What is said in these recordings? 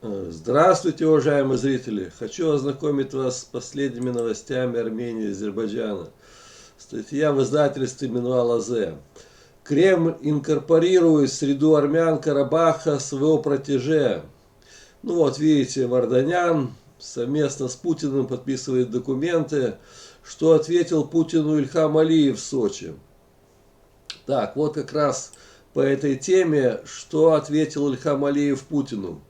Здравствуйте, уважаемые зрители! Хочу ознакомить вас с последними новостями Армении и Азербайджана. Статья в издательстве Минвал АЗ. Кремль инкорпорирует в среду армян Карабаха своего протеже. Ну вот, видите, Варданян совместно с Путиным подписывает документы, что ответил Путину Ильхам Алиев в Сочи. Так, вот как раз по этой теме, что ответил Ильхам Алиев Путину.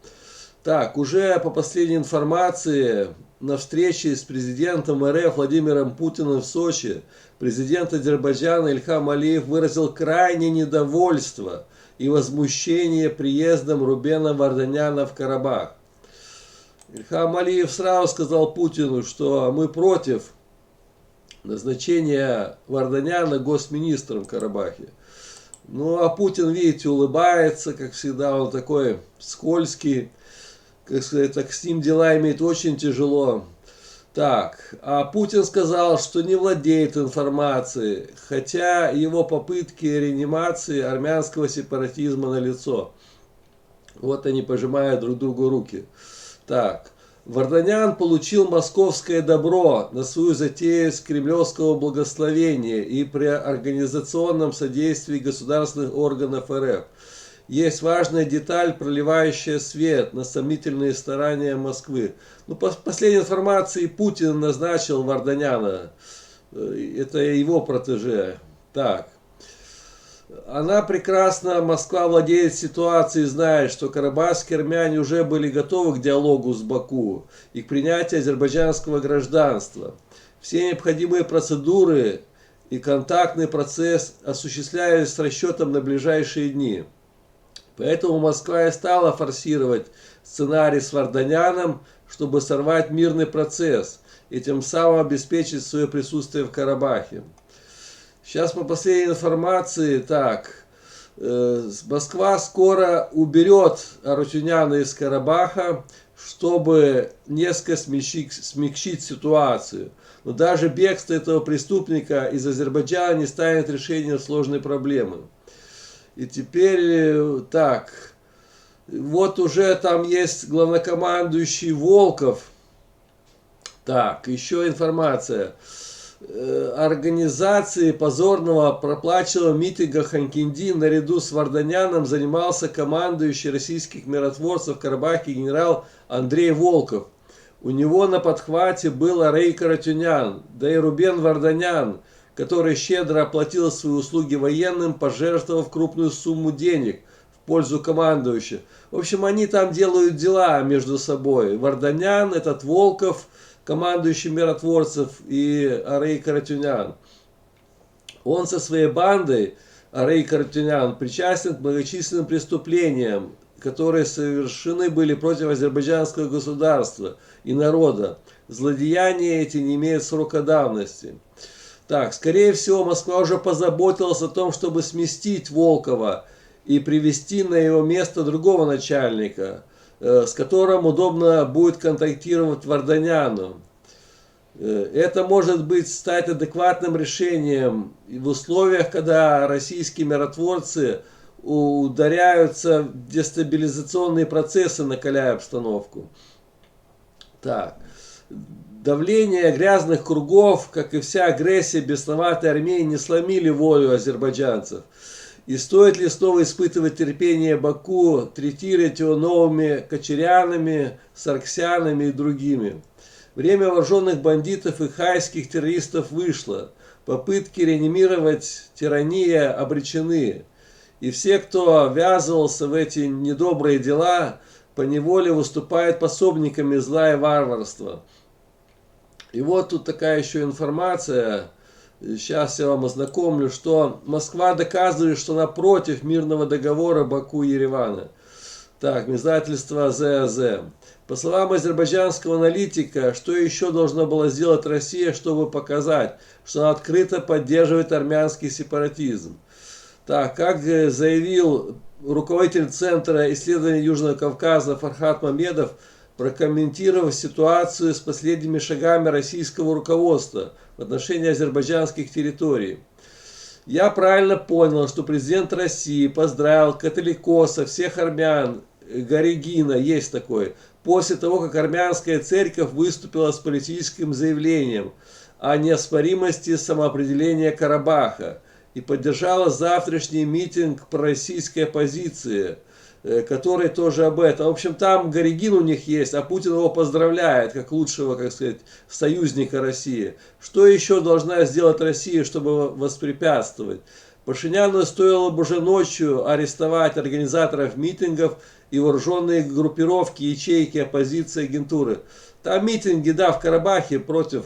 Так, уже по последней информации, на встрече с президентом РФ Владимиром Путиным в Сочи, президент Азербайджана Ильхам Алиев выразил крайнее недовольство и возмущение приездом Рубена Варданяна в Карабах. Ильхам Алиев сразу сказал Путину, что мы против назначения Варданяна госминистром в Карабахе. Ну а Путин, видите, улыбается, как всегда, он такой скользкий. Как сказать, так с ним дела иметь очень тяжело. Так, а Путин сказал, что не владеет информацией, хотя его попытки реанимации армянского сепаратизма налицо. Вот они пожимают друг другу руки. Так, Варданян получил московское добро на свою затею с кремлевского благословения и при организационном содействии государственных органов РФ. Есть важная деталь, проливающая свет на сомнительные старания Москвы. Ну, по последней информации, Путин назначил Варданяна. Это его протеже. Так. Она прекрасно, Москва владеет ситуацией, знает, что карабахские армяне уже были готовы к диалогу с Баку и к принятию азербайджанского гражданства. Все необходимые процедуры и контактный процесс осуществляются с расчетом на ближайшие дни. Поэтому Москва и стала форсировать сценарий с Варданяном, чтобы сорвать мирный процесс и тем самым обеспечить свое присутствие в Карабахе. Сейчас по последней информации, так, Москва скоро уберет Арутюняна из Карабаха, чтобы несколько смягчить ситуацию. Но даже бегство этого преступника из Азербайджана не станет решением сложной проблемы. И теперь так, вот уже там есть главнокомандующий Волков. Так, еще информация. Организацией позорного проплаченного митинга Ханкинди наряду с Варданяном занимался командующий российских миротворцев в Карабахе генерал Андрей Волков. У него на подхвате был Арей Каратюнян, да и Рубен Варданян, который щедро оплатил свои услуги военным, пожертвовав крупную сумму денег в пользу командующего. В общем, они там делают дела между собой. Варданян, этот Волков, командующий миротворцев, и Арей Каратюнян. Он со своей бандой, Арей Каратюнян, причастен к многочисленным преступлениям, которые совершены были против азербайджанского государства и народа. Злодеяния эти не имеют срока давности. Так, скорее всего, Москва уже позаботилась о том, чтобы сместить Волкова и привести на его место другого начальника, с которым удобно будет контактировать Варданяну. Это может быть стать адекватным решением в условиях, когда российские миротворцы ударяются в дестабилизационные процессы, накаляя обстановку. Так. Давление грязных кругов, как и вся агрессия бесноватой Армении, не сломили волю азербайджанцев. И стоит ли снова испытывать терпение Баку, третировать его новыми кочерянами, сарксянами и другими? Время вооруженных бандитов и хайских террористов вышло. Попытки реанимировать тирания обречены. И все, кто ввязывался в эти недобрые дела, поневоле выступают пособниками зла и варварства. И вот тут такая еще информация, сейчас я вам ознакомлю, что Москва доказывает, что она против мирного договора Баку и Еревана. Так, издательство АЗ. По словам азербайджанского аналитика, что еще должна была сделать Россия, чтобы показать, что она открыто поддерживает армянский сепаратизм? Так, как заявил руководитель Центра исследований Южного Кавказа Фархад Мамедов, прокомментировав ситуацию с последними шагами российского руководства в отношении азербайджанских территорий. Я правильно понял, что президент России поздравил католикосов, всех армян Гаригина, есть такой, после того, как армянская церковь выступила с политическим заявлением о неоспоримости самоопределения Карабаха и поддержала завтрашний митинг пророссийской оппозиции, который тоже об этом. В общем, там Гаригин у них есть, а Путин его поздравляет как лучшего, как сказать, союзника России. Что еще должна сделать Россия, чтобы воспрепятствовать? Пашиняну стоило бы уже ночью арестовать организаторов митингов и вооруженные группировки, ячейки оппозиции, агентуры. Там митинги, да, в Карабахе против,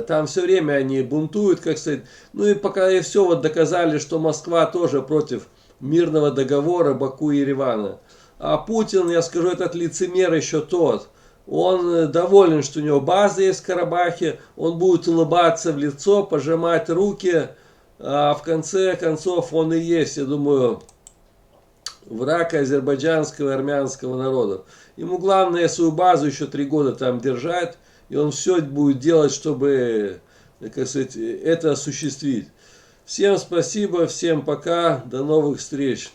там все время они бунтуют, как сказать. Ну и пока и все вот доказали, что Москва тоже против мирного договора Баку и Еревана. А Путин, я скажу, этот лицемер еще тот. Он доволен, что у него база есть в Карабахе, он будет улыбаться в лицо, пожимать руки, а в конце концов он и есть, я думаю, враг азербайджанского и армянского народов. Ему главное свою базу еще 3 года там держать, и он все будет делать, чтобы, как сказать, это осуществить. Всем спасибо, всем пока, до новых встреч.